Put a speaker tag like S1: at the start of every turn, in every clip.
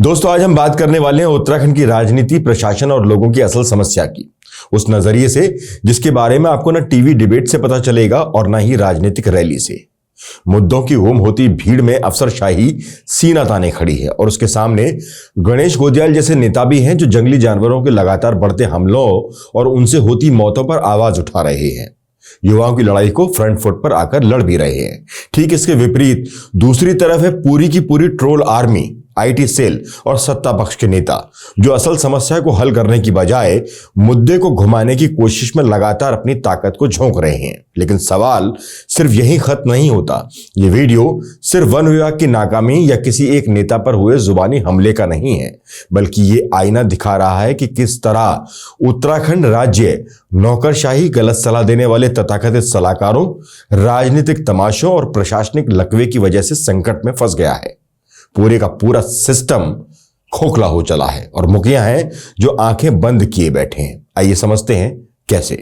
S1: दोस्तों, आज हम बात करने वाले हैं उत्तराखंड की राजनीति, प्रशासन और लोगों की असल समस्या की, उस नजरिए से जिसके बारे में आपको ना टीवी डिबेट से पता चलेगा और ना ही राजनीतिक रैली से। मुद्दों की होम होती भीड़ में अफसरशाही सीना ताने खड़ी है और उसके सामने गणेश गोदियाल जैसे नेता भी हैं जो जंगली जानवरों के लगातार बढ़ते हमलों और उनसे होती मौतों पर आवाज उठा रहे हैं। युवाओं की लड़ाई को फ्रंट फुट पर आकर लड़ भी रहे हैं। ठीक इसके विपरीत दूसरी तरफ है पूरी की पूरी ट्रोल आर्मी, आईटी सेल और सत्ता पक्ष के नेता जो असल समस्या को हल करने की बजाय मुद्दे को घुमाने की कोशिश में लगातार अपनी ताकत को झोंक रहे हैं। लेकिन सवाल सिर्फ यही खत्म नहीं होता। ये वीडियो सिर्फ वन विभाग की नाकामी या किसी एक नेता पर हुए जुबानी हमले का नहीं है, बल्कि ये आईना दिखा रहा है कि किस तरह उत्तराखंड राज्य नौकरशाही, गलत सलाह देने वाले तथाकथित सलाहकारों, राजनीतिक तमाशों और प्रशासनिक लकवे की वजह से संकट में फंस गया है। पूरे का पूरा सिस्टम खोखला हो चला है और मुखिया हैं जो आंखें बंद किए बैठे हैं। आइए समझते हैं कैसे।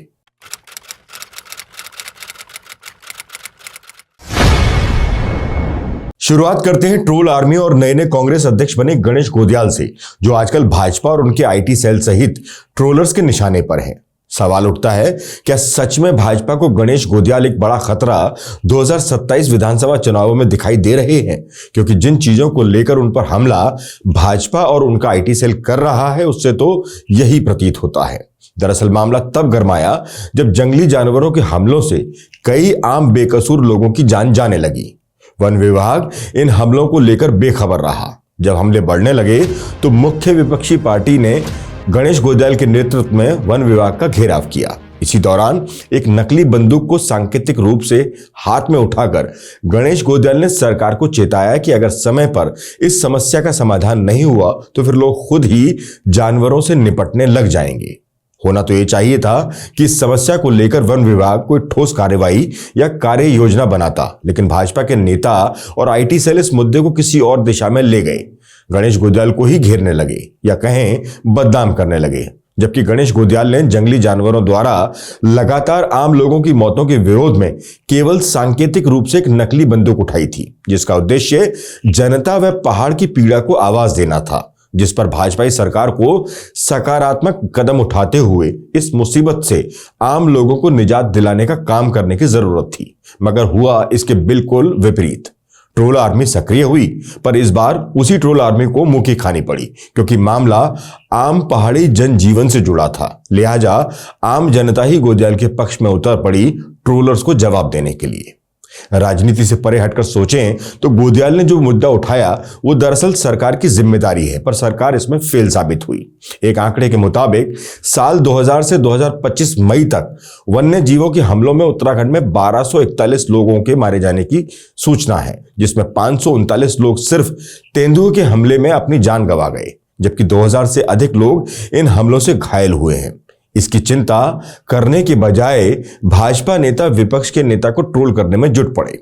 S1: शुरुआत करते हैं ट्रोल आर्मी और नए नए कांग्रेस अध्यक्ष बने गणेश गोदियाल से, जो आजकल भाजपा और उनके आईटी सेल सहित ट्रोलर्स के निशाने पर हैं। सवाल उठता है, क्या सच में भाजपा को गणेश गोदियाल एक बड़ा खतरा 2027 विधानसभा चुनावों में दिखाई दे रहे हैं? क्योंकि जिन चीजों को लेकर उन पर हमला भाजपा और उनका आईटी सेल कर रहा है, उससे तो यही प्रतीत होता है। दरअसल मामला तब गरमाया जब जंगली जानवरों के हमलों से कई आम बेकसूर लोगों की जान जाने लगी। वन विभाग इन हमलों को लेकर बेखबर रहा। जब हमले बढ़ने लगे तो मुख्य विपक्षी पार्टी ने गणेश गोदियाल के नेतृत्व में वन विभाग का घेराव किया। इसी दौरान एक नकली बंदूक को सांकेतिक रूप से हाथ में उठाकर गणेश गोदियाल ने सरकार को चेताया कि अगर समय पर इस समस्या का समाधान नहीं हुआ तो फिर लोग खुद ही जानवरों से निपटने लग जाएंगे। होना तो ये चाहिए था कि इस समस्या को लेकर वन विभाग कोई ठोस कार्यवाही या कार्य योजना बनाता, लेकिन भाजपा के नेता और आईटी सेल इस मुद्दे को किसी और दिशा में ले गए। गणेश गोदियाल को ही घेरने लगे या कहें बदनाम करने लगे, जबकि गणेश गोदियाल ने जंगली जानवरों द्वारा लगातार आम लोगों की मौतों के विरोध में केवल सांकेतिक रूप से एक नकली बंदूक उठाई थी, जिसका उद्देश्य जनता व पहाड़ की पीड़ा को आवाज देना था, जिस पर भाजपाई सरकार को सकारात्मक कदम उठाते हुए इस मुसीबत से आम लोगों को निजात दिलाने का काम करने की जरूरत थी। मगर हुआ इसके बिल्कुल विपरीत। ट्रोल आर्मी सक्रिय हुई, पर इस बार उसी ट्रोल आर्मी को मुंह की खानी पड़ी, क्योंकि मामला आम पहाड़ी जनजीवन से जुड़ा था। लिहाजा आम जनता ही गोदियाल के पक्ष में उतर पड़ी ट्रोलर्स को जवाब देने के लिए। राजनीति से परे हटकर सोचें तो गोदियाल ने जो मुद्दा उठाया वो दरअसल सरकार की जिम्मेदारी है, पर सरकार इसमें फेल साबित हुई। एक आंकड़े के मुताबिक साल 2000 से 2025 मई तक वन्य जीवों के हमलों में उत्तराखंड में 1241 लोगों के मारे जाने की सूचना है, जिसमें 539 लोग सिर्फ तेंदुए के हमले में अपनी जान गंवा गए, जबकि 2000 से अधिक लोग इन हमलों से घायल हुए हैं। इसकी चिंता करने के बजाय भाजपा नेता विपक्ष के नेता को ट्रोल करने में जुट पड़े।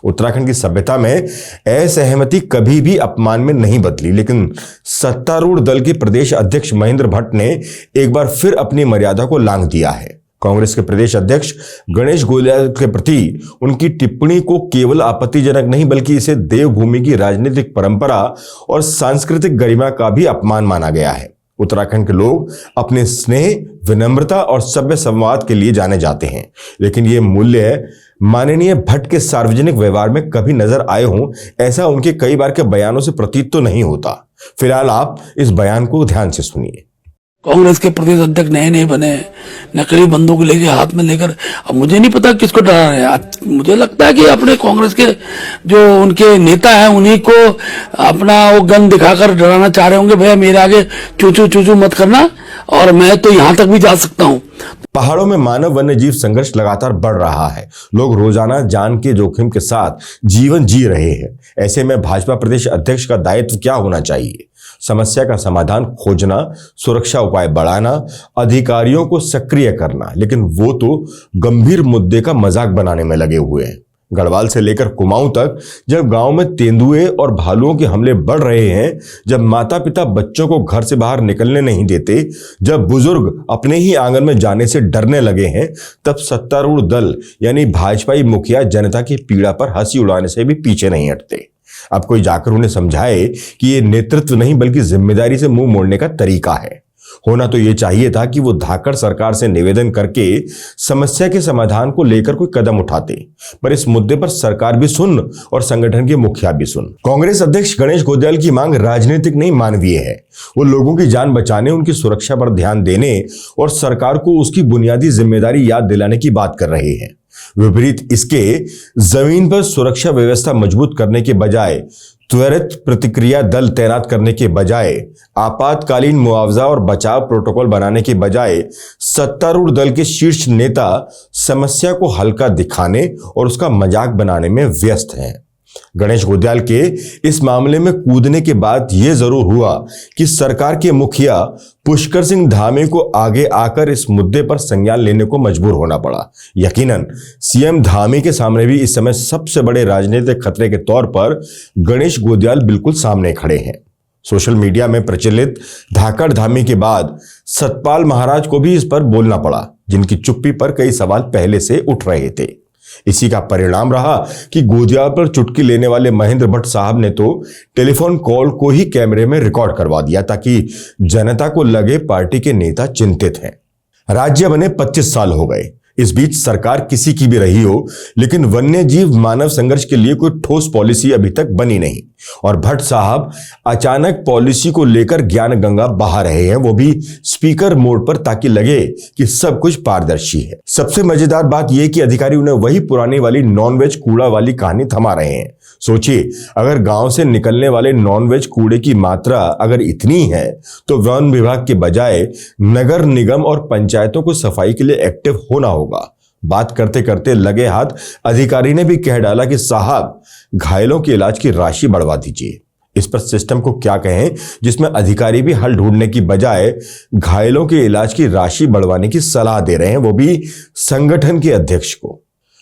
S1: उत्तराखंड की सभ्यता में असहमति कभी भी अपमान में नहीं बदली, लेकिन सत्तारूढ़ दल के प्रदेश अध्यक्ष महेंद्र भट्ट ने एक बार फिर अपनी मर्यादा को लांघ दिया है। कांग्रेस के प्रदेश अध्यक्ष गणेश गोदियाल के प्रति उनकी टिप्पणी को केवल आपत्तिजनक नहीं, बल्कि इसे देवभूमि की राजनीतिक परंपरा और सांस्कृतिक गरिमा का भी अपमान माना गया है। उत्तराखंड के लोग अपने स्नेह, विनम्रता और सभ्य संवाद के लिए जाने जाते हैं, लेकिन ये मूल्य माननीय भट्ट के सार्वजनिक व्यवहार में कभी नजर आए हों, ऐसा उनके कई बार के बयानों से प्रतीत तो नहीं होता। फिलहाल आप इस बयान को ध्यान से सुनिए।
S2: कांग्रेस के प्रदेश अध्यक्ष नए नए बने, नकली बंदूक लेके हाथ में लेकर, अब मुझे नहीं पता किसको डरा रहे हैं। मुझे लगता है कि अपने कांग्रेस के जो उनके नेता हैं उन्हीं को अपना वो गन दिखाकर डराना चाह रहे होंगे, भैया मेरे आगे चूचू चूचू मत करना और मैं तो यहां तक भी जा सकता हूं।
S1: पहाड़ों में मानव वन्य जीव संघर्ष लगातार बढ़ रहा है। लोग रोजाना जान के जोखिम के साथ जीवन जी रहे हैं। ऐसे में भाजपा प्रदेश अध्यक्ष का दायित्व क्या होना चाहिए? समस्या का समाधान खोजना, सुरक्षा उपाय बढ़ाना, अधिकारियों को सक्रिय करना, लेकिन वो तो गंभीर मुद्दे का मजाक बनाने में लगे हुए हैं। गढ़वाल से लेकर कुमाऊं तक जब गांव में तेंदुए और भालुओं के हमले बढ़ रहे हैं, जब माता पिता बच्चों को घर से बाहर निकलने नहीं देते, जब बुजुर्ग अपने ही आंगन में जाने से डरने लगे हैं, तब सत्तारूढ़ दल यानी भाजपाई मुखिया जनता की पीड़ा पर हंसी उड़ाने से भी पीछे नहीं हटते। अब कोई जाकर उन्हें समझाए कि ये नेतृत्व नहीं बल्कि जिम्मेदारी से मुंह मोड़ने का तरीका है। होना तो ये चाहिए था कि वो धाकड़ सरकार से निवेदन करके समस्या के समाधान को लेकर कोई कदम उठाते, पर इस मुद्दे पर सरकार भी सुन और संगठन के मुखिया भी सुन। कांग्रेस अध्यक्ष गणेश गोंदियाल की मांग राजनीतिक नहीं मानवीय है। वो लोगों की जान बचाने, उनकी सुरक्षा पर ध्यान देने और सरकार को उसकी बुनियादी जिम्मेदारी याद दिलाने की बात कर रहे हैं। विपरीत इसके जमीन पर सुरक्षा व्यवस्था मजबूत करने के बजाय, त्वरित प्रतिक्रिया दल तैनात करने के बजाय, आपातकालीन मुआवजा और बचाव प्रोटोकॉल बनाने के बजाय सत्तारूढ़ दल के शीर्ष नेता समस्या को हल्का दिखाने और उसका मजाक बनाने में व्यस्त हैं। गणेश गोंदियाल के इस मामले में कूदने के बाद यह जरूर हुआ कि सरकार के मुखिया पुष्कर सिंह धामी को आगे आकर इस मुद्दे पर संज्ञान लेने को मजबूर होना पड़ा। यकीनन सीएम धामी के सामने भी इस समय सबसे बड़े राजनीतिक खतरे के तौर पर गणेश गोंदियाल बिल्कुल सामने खड़े हैं। सोशल मीडिया में प्रचलित धाकड़ धामी के बाद सतपाल महाराज को भी इस पर बोलना पड़ा, जिनकी चुप्पी पर कई सवाल पहले से उठ रहे थे। इसी का परिणाम रहा कि गोंदियाल पर चुटकी लेने वाले महेंद्र भट्ट साहब ने तो टेलीफोन कॉल को ही कैमरे में रिकॉर्ड करवा दिया ताकि जनता को लगे पार्टी के नेता चिंतित हैं। राज्य बने 25 साल हो गए। इस बीच सरकार किसी की भी रही हो, लेकिन वन्य जीव मानव संघर्ष के लिए कोई ठोस पॉलिसी अभी तक बनी नहीं और भट्ट साहब अचानक पॉलिसी को लेकर ज्ञान गंगा बहा रहे हैं, वो भी स्पीकर मोड पर, ताकि लगे कि सब कुछ पारदर्शी है। सबसे मजेदार बात यह कि अधिकारी उन्हें वही पुरानी वाली नॉनवेज कूड़ा वाली कहानी थमा रहे हैं। सोचिए, अगर गांव से निकलने वाले नॉनवेज कूड़े की मात्रा अगर इतनी है तो वन विभाग के बजाय नगर निगम और पंचायतों को सफाई के लिए एक्टिव होना होगा। बात करते करते लगे हाथ अधिकारी ने भी कह डाला कि साहब, घायलों के इलाज की राशि बढ़वा दीजिए। इस पर सिस्टम को क्या कहें, जिसमें अधिकारी भी हल ढूंढने की बजाय घायलों के इलाज की राशि बढ़वाने की सलाह दे रहे हैं, वो भी संगठन के अध्यक्ष को।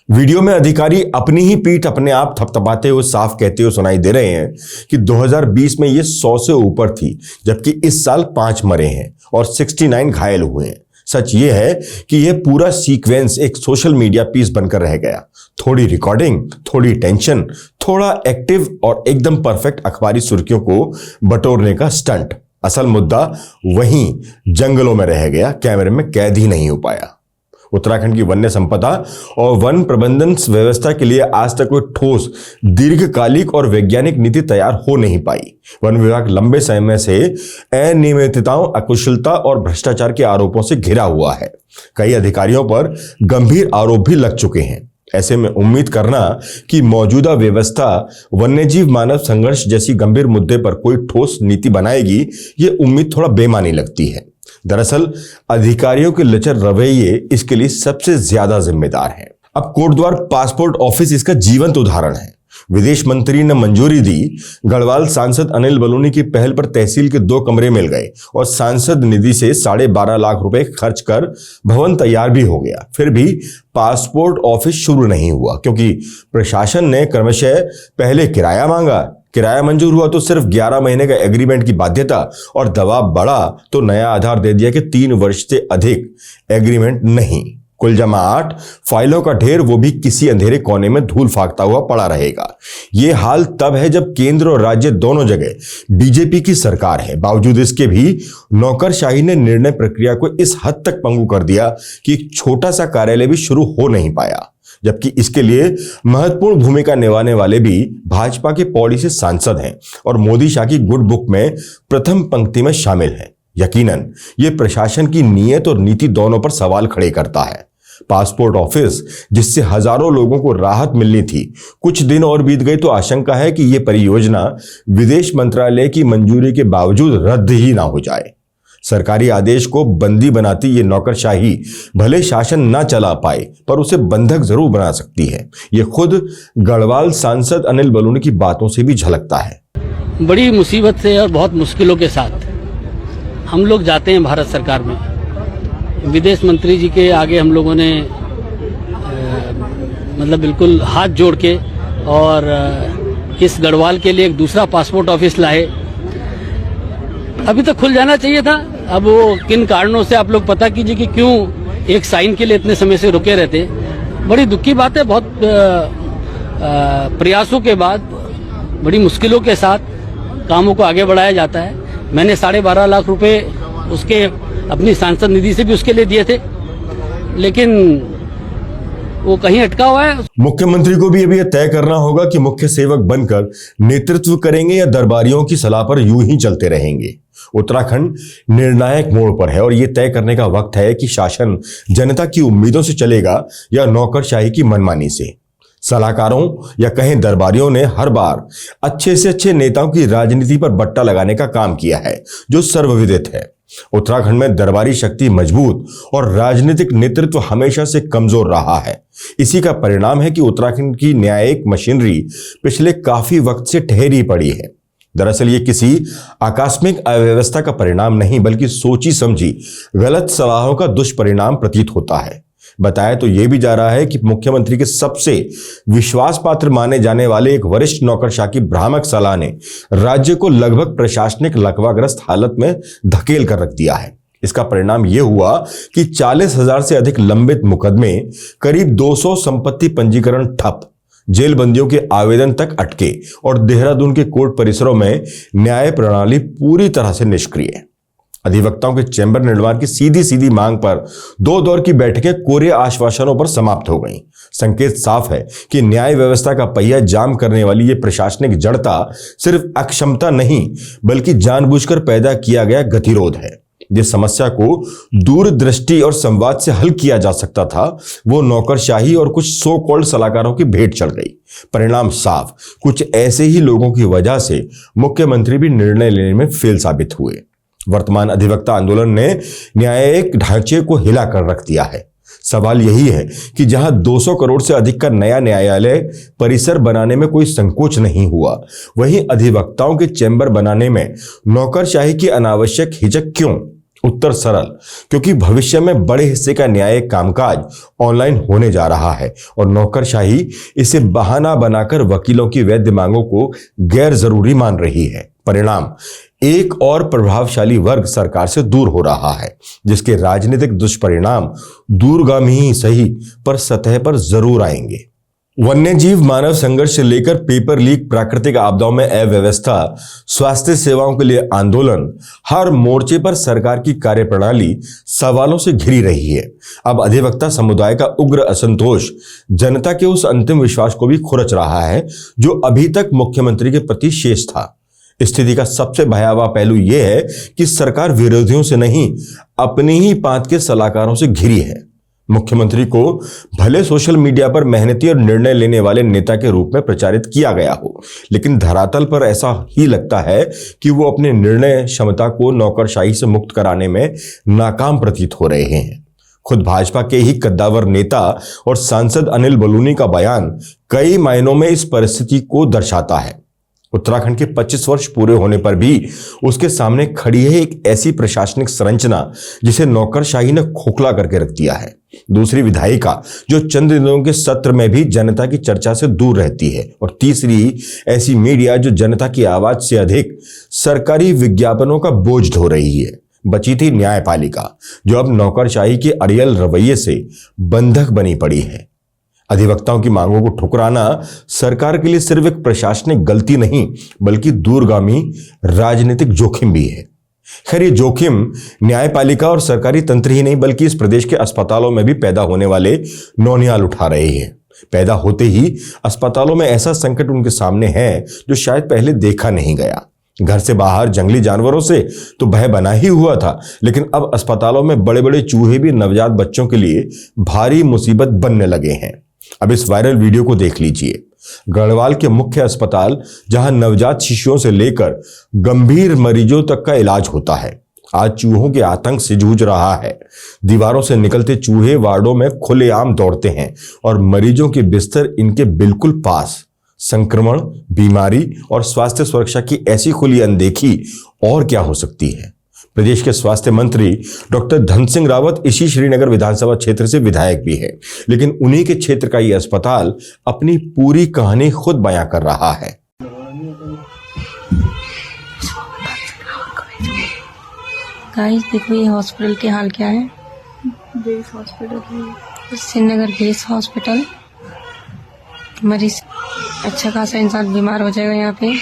S1: वीडियो में अधिकारी अपनी ही पीठ अपने आप थपथपाते हुए साफ कहते हुए सुनाई दे रहे हैं कि 2020 में ये 100 से ऊपर थी, जबकि इस साल 5 मरे हैं और 69 घायल हुए हैं। सच ये है कि यह पूरा सीक्वेंस एक सोशल मीडिया पीस बनकर रह गया। थोड़ी रिकॉर्डिंग, थोड़ी टेंशन, थोड़ा एक्टिव और एकदम परफेक्ट अखबारी सुर्खियों को बटोरने का स्टंट। असल मुद्दा वहीं जंगलों में रह गया, कैमरे में कैद ही नहीं हो पाया। उत्तराखंड की वन्य संपदा और वन प्रबंधन व्यवस्था के लिए आज तक कोई ठोस, दीर्घकालिक और वैज्ञानिक नीति तैयार हो नहीं पाई। वन विभाग लंबे समय से अनियमितताओं, अकुशलता और भ्रष्टाचार के आरोपों से घिरा हुआ है। कई अधिकारियों पर गंभीर आरोप भी लग चुके हैं। ऐसे में उम्मीद करना कि मौजूदा व्यवस्था वन्यजीव मानव संघर्ष जैसी गंभीर मुद्दे पर कोई ठोस नीति बनाएगी, ये उम्मीद थोड़ा बेमानी लगती है। दरअसल अधिकारियों के लचर रवैये इसके लिए सबसे ज्यादा जिम्मेदार हैं। अब कोटद्वार पासपोर्ट ऑफिस इसका जीवंत उदाहरण है। विदेश मंत्री ने मंजूरी दी, गढ़वाल सांसद अनिल बलूनी की पहल पर तहसील के 2 कमरे मिल गए और सांसद निधि से 12.5 लाख रुपए खर्च कर भवन तैयार भी हो गया। फिर भी पासपोर्ट ऑफिस शुरू नहीं हुआ क्योंकि प्रशासन ने क्रमशः पहले किराया मांगा, किराया मंजूर हुआ तो सिर्फ 11 महीने का एग्रीमेंट की बाध्यता और दबाव बढ़ा तो नया आधार दे दिया कि 3 वर्ष से अधिक एग्रीमेंट नहीं। कुल जमा 8 फाइलों का ढेर, वो भी किसी अंधेरे कोने में धूल फाकता हुआ पड़ा रहेगा। ये हाल तब है जब केंद्र और राज्य दोनों जगह बीजेपी की सरकार है। बावजूद इसके भी नौकरशाही ने निर्णय प्रक्रिया को इस हद तक पंगु कर दिया कि एक छोटा सा कार्यालय भी शुरू हो नहीं पाया, जबकि इसके लिए महत्वपूर्ण भूमिका निभाने वाले भी भाजपा के पॉलिसी सांसद हैं और मोदी शाह की गुड बुक में प्रथम पंक्ति में शामिल हैं। यकीनन ये प्रशासन की नीयत और नीति दोनों पर सवाल खड़े करता है। पासपोर्ट ऑफिस जिससे हजारों लोगों को राहत मिलनी थी, कुछ दिन और बीत गए तो आशंका है कि यह परियोजना विदेश मंत्रालय की मंजूरी के बावजूद रद्द ही ना हो जाए। सरकारी आदेश को बंदी बनाती ये नौकरशाही भले शासन ना चला पाए पर उसे बंधक जरूर बना सकती है। ये खुद गढ़वाल सांसद अनिल बलूनी की बातों से भी झलकता है।
S3: बड़ी मुसीबत से और बहुत मुश्किलों के साथ हम लोग जाते हैं भारत सरकार में। विदेश मंत्री जी के आगे हम लोगों ने मतलब बिल्कुल हाथ जोड़ के और इस गढ़वाल के लिए एक दूसरा पासपोर्ट ऑफिस लाए। अभी तक खुल जाना चाहिए था, अब वो किन कारणों से आप लोग पता कीजिए कि क्यों एक साइन के लिए इतने समय से रुके रहते। बड़ी दुख की बात है। बहुत प्रयासों के बाद बड़ी मुश्किलों के साथ कामों को आगे बढ़ाया जाता है। मैंने 12.5 लाख रुपए उसके अपनी सांसद निधि से भी उसके लिए दिए थे, लेकिन वो कहीं अटका हुआ है।
S1: मुख्यमंत्री को भी अब यह तय करना होगा कि मुख्य सेवक बनकर नेतृत्व करेंगे या दरबारियों की सलाह पर यूं ही चलते रहेंगे। उत्तराखंड निर्णायक मोड़ पर है और यह तय करने का वक्त है कि शासन जनता की उम्मीदों से चलेगा या नौकरशाही की मनमानी से। सलाहकारों या कहें दरबारियों ने हर बार अच्छे से अच्छे नेताओं की राजनीति पर बट्टा लगाने का काम किया है, जो सर्वविदित है। उत्तराखंड में दरबारी शक्ति मजबूत और राजनीतिक नेतृत्व हमेशा से कमजोर रहा है। इसी का परिणाम है कि उत्तराखंड की न्यायिक मशीनरी पिछले काफी वक्त से ठहरी पड़ी है। दरअसल ये किसी आकस्मिक अव्यवस्था का परिणाम नहीं, बल्कि सोची समझी गलत सलाहों का दुष्परिणाम प्रतीत होता है। बताया तो यह भी जा रहा है कि मुख्यमंत्री के सबसे विश्वास पात्र माने जाने वाले एक वरिष्ठ नौकरशाह की भ्रामक सलाह ने राज्य को लगभग प्रशासनिक लकवाग्रस्त हालत में धकेल कर रख दिया है। इसका परिणाम यह हुआ कि 40,000 से अधिक लंबित मुकदमे, करीब 200 संपत्ति पंजीकरण ठप, जेल बंदियों के आवेदन तक अटके और देहरादून के कोर्ट परिसरों में न्याय प्रणाली पूरी तरह से निष्क्रिय। अधिवक्ताओं के चैम्बर निर्माण की सीधी सीधी मांग पर 2 दौर की बैठकें कोरे आश्वासनों पर समाप्त हो गईं। संकेत साफ है कि न्याय व्यवस्था का पहिया जाम करने वाली ये प्रशासनिक जड़ता सिर्फ अक्षमता नहीं, बल्कि जानबूझकर पैदा किया गया गतिरोध है। जिस समस्या को दूरदृष्टि और संवाद से हल किया जा सकता था, वो नौकरशाही और कुछ सो कॉल्ड सलाहकारों की भेंट चढ़ गई। परिणाम साफ, कुछ ऐसे ही लोगों की वजह से मुख्यमंत्री भी निर्णय लेने में फेल साबित हुए। वर्तमान अधिवक्ता आंदोलन ने न्यायिक ढांचे को हिला कर रख दिया है। सवाल यही है कि जहां 200 करोड़ से अधिक का नया न्यायालय परिसर बनाने में कोई संकोच नहीं हुआ, वहीं अधिवक्ताओं के चैम्बर बनाने में नौकरशाही की अनावश्यक हिचक क्यों? उत्तर सरल, क्योंकि भविष्य में बड़े हिस्से का न्यायिक कामकाज ऑनलाइन होने जा रहा है और नौकरशाही इसे बहाना बनाकर वकीलों की वैध मांगों को गैर जरूरी मान रही है। परिणाम, एक और प्रभावशाली वर्ग सरकार से दूर हो रहा है, जिसके राजनीतिक दुष्परिणाम दूरगामी ही सही पर सतह पर जरूर आएंगे। वन्यजीव मानव संघर्ष से लेकर पेपर लीक, प्राकृतिक आपदाओं में अव्यवस्था, स्वास्थ्य सेवाओं के लिए आंदोलन, हर मोर्चे पर सरकार की कार्यप्रणाली सवालों से घिरी रही है। अब अधिवक्ता समुदाय का उग्र असंतोष जनता के उस अंतिम विश्वास को भी खुरच रहा है जो अभी तक मुख्यमंत्री के प्रति शेष था। स्थिति का सबसे भयावह पहलू यह है कि सरकार विरोधियों से नहीं, अपनी ही पांत के सलाहकारों से घिरी है। मुख्यमंत्री को भले सोशल मीडिया पर मेहनती और निर्णय लेने वाले नेता के रूप में प्रचारित किया गया हो, लेकिन धरातल पर ऐसा ही लगता है कि वो अपने निर्णय क्षमता को नौकरशाही से मुक्त कराने में नाकाम प्रतीत हो रहे हैं। खुद भाजपा के ही कद्दावर नेता और सांसद अनिल बलूनी का बयान कई मायनों में इस परिस्थिति को दर्शाता है। उत्तराखंड के 25 वर्ष पूरे होने पर भी उसके सामने खड़ी है एक ऐसी प्रशासनिक संरचना जिसे नौकरशाही ने खोखला करके रख दिया है। दूसरी विधायिका जो चंद दिनों के सत्र में भी जनता की चर्चा से दूर रहती है, और तीसरी ऐसी मीडिया जो जनता की आवाज से अधिक सरकारी विज्ञापनों का बोझ ढो रही है। बची थी न्यायपालिका, जो अब नौकरशाही के अड़ियल रवैये से बंधक बनी पड़ी है। अधिवक्ताओं की मांगों को ठुकराना सरकार के लिए सिर्फ एक प्रशासनिक गलती नहीं, बल्कि दूरगामी राजनीतिक जोखिम भी है। खैर, ये जोखिम न्यायपालिका और सरकारी तंत्र ही नहीं, बल्कि इस प्रदेश के अस्पतालों में भी पैदा होने वाले नौनिहाल उठा रहे हैं। पैदा होते ही अस्पतालों में ऐसा संकट उनके सामने है जो शायद पहले देखा नहीं गया। घर से बाहर जंगली जानवरों से तो भय बना ही हुआ था, लेकिन अब अस्पतालों में बड़े बड़े चूहे भी नवजात बच्चों के लिए भारी मुसीबत बनने लगे हैं। अब इस वायरल वीडियो को देख लीजिए। गढ़वाल के मुख्य अस्पताल, जहां नवजात शिशुओं से लेकर गंभीर मरीजों तक का इलाज होता है, आज चूहों के आतंक से जूझ रहा है। दीवारों से निकलते चूहे वार्डों में खुलेआम दौड़ते हैं और मरीजों के बिस्तर इनके बिल्कुल पास। संक्रमण, बीमारी और स्वास्थ्य सुरक्षा की ऐसी खुली अनदेखी और क्या हो सकती है। प्रदेश के स्वास्थ्य मंत्री डॉक्टर धन सिंह रावत इसी श्रीनगर विधानसभा क्षेत्र से विधायक भी है, लेकिन उन्हीं के क्षेत्र का ये अस्पताल अपनी पूरी कहानी खुद बयां कर रहा है।
S4: गाइस देखो ये हॉस्पिटल के हाल क्या है।
S5: Base hospital
S4: Srinagar base hospital मरीज अच्छा खासा इंसान बीमार हो जाएगा यहाँ पे।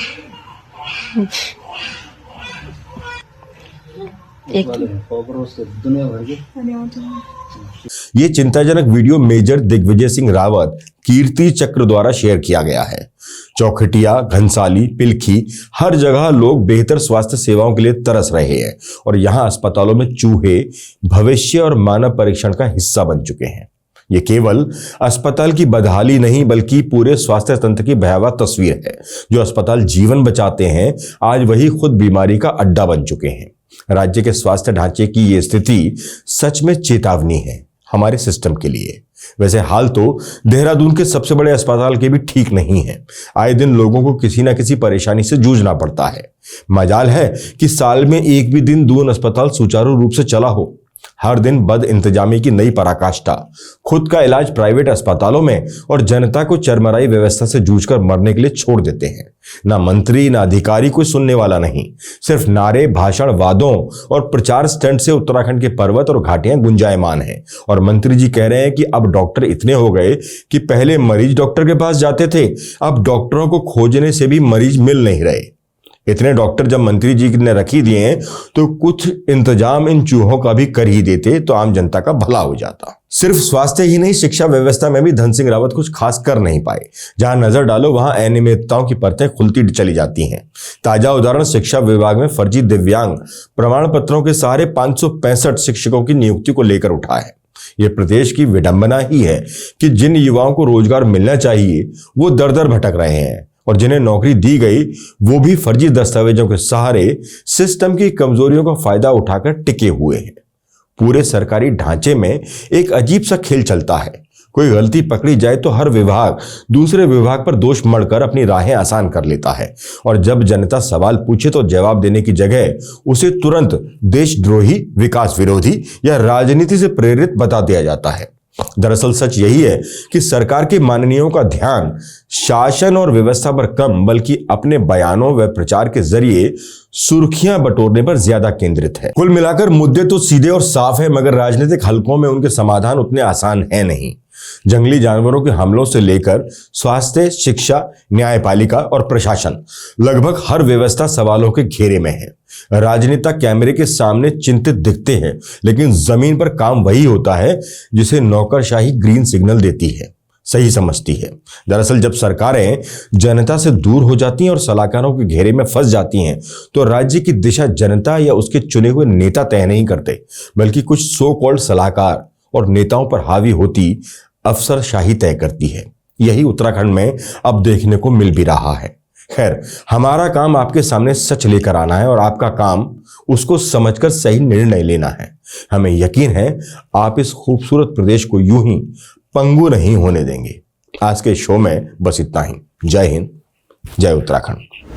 S1: ये चिंताजनक वीडियो मेजर दिग्विजय सिंह रावत कीर्ति चक्र द्वारा शेयर किया गया है। चौखटिया, घनसाली, पिलखी, हर जगह लोग बेहतर स्वास्थ्य सेवाओं के लिए तरस रहे हैं और यहाँ अस्पतालों में चूहे भविष्य और मानव परीक्षण का हिस्सा बन चुके हैं। ये केवल अस्पताल की बदहाली नहीं बल्कि पूरे स्वास्थ्य तंत्र की भयावह तस्वीर है। जो अस्पताल जीवन बचाते हैं आज वही खुद बीमारी का अड्डा बन चुके हैं। राज्य के स्वास्थ्य ढांचे की ये स्थिति सच में चेतावनी है हमारे सिस्टम के लिए। वैसे हाल तो देहरादून के सबसे बड़े अस्पताल के भी ठीक नहीं है। आए दिन लोगों को किसी ना किसी परेशानी से जूझना पड़ता है। मजाल है कि साल में एक भी दिन दून अस्पताल सुचारू रूप से चला हो। हर दिन बद इंतजामी की नई पराकाष्ठा, खुद का इलाज प्राइवेट अस्पतालों में और जनता को चरमराई व्यवस्था से जूझकर मरने के लिए छोड़ देते हैं। ना मंत्री ना अधिकारी कोई सुनने वाला नहीं। सिर्फ नारे, भाषण, वादों और प्रचार स्टंट से उत्तराखंड के पर्वत और घाटियां गुंजायमान हैं। और मंत्री जी कह रहे हैं कि अब डॉक्टर इतने हो गए कि पहले मरीज डॉक्टर के पास जाते थे, अब डॉक्टरों को खोजने से भी मरीज मिल नहीं रहे। इतने डॉक्टर जब मंत्री जी ने रखी दिए हैं तो कुछ इंतजाम इन चूहों का भी कर ही देते तो आम जनता का भला हो जाता। सिर्फ स्वास्थ्य ही नहीं, शिक्षा व्यवस्था में भी धन सिंह रावत कुछ खास कर नहीं पाए। जहां नजर डालो वहां अनियमितताओं की परतें खुलती चली जाती हैं। ताजा उदाहरण शिक्षा विभाग में फर्जी दिव्यांग प्रमाण पत्रों के सहारे 565 शिक्षकों की नियुक्ति को लेकर उठा है। यह प्रदेश की विडंबना ही है कि जिन युवाओं को रोजगार मिलना चाहिए वो दर दर भटक रहे हैं और जिन्हें नौकरी दी गई वो भी फर्जी दस्तावेजों के सहारे सिस्टम की कमजोरियों का फायदा उठाकर टिके हुए हैं। पूरे सरकारी ढांचे में एक अजीब सा खेल चलता है। कोई गलती पकड़ी जाए तो हर विभाग दूसरे विभाग पर दोष मढ़कर अपनी राहें आसान कर लेता है और जब जनता सवाल पूछे तो जवाब देने की जगह उसे तुरंत देशद्रोही, विकास विरोधी या राजनीति से प्रेरित बता दिया जाता है। दरअसल सच यही है कि सरकार के माननीयों का ध्यान शासन और व्यवस्था पर कम बल्कि अपने बयानों व प्रचार के जरिए सुर्खियां बटोरने पर ज्यादा केंद्रित है। कुल मिलाकर मुद्दे तो सीधे और साफ है मगर राजनीतिक हलकों में उनके समाधान उतने आसान है नहीं। जंगली जानवरों के हमलों से लेकर स्वास्थ्य, शिक्षा, न्यायपालिका और प्रशासन, लगभग हर व्यवस्था सवालों के घेरे में है। राजनेता कैमरे के सामने चिंतित दिखते हैं लेकिन जमीन पर काम वही होता है जिसे नौकरशाही ग्रीन सिग्नल देती है, सही समझती है। दरअसल जब सरकारें जनता से दूर हो जाती हैं और सलाहकारों के घेरे में फंस जाती हैं तो राज्य की दिशा जनता या उसके चुने हुए नेता तय नहीं करते बल्कि कुछ सो कॉल्ड सलाहकार और नेताओं पर हावी होती अफसरशाही तय करती है। यही उत्तराखंड में अब देखने को मिल भी रहा है। खैर, हमारा काम आपके सामने सच लेकर आना है और आपका काम उसको समझकर सही निर्णय लेना है। हमें यकीन है आप इस खूबसूरत प्रदेश को यूं ही पंगु नहीं होने देंगे। आज के शो में बस इतना ही। जय हिंद, जय उत्तराखंड।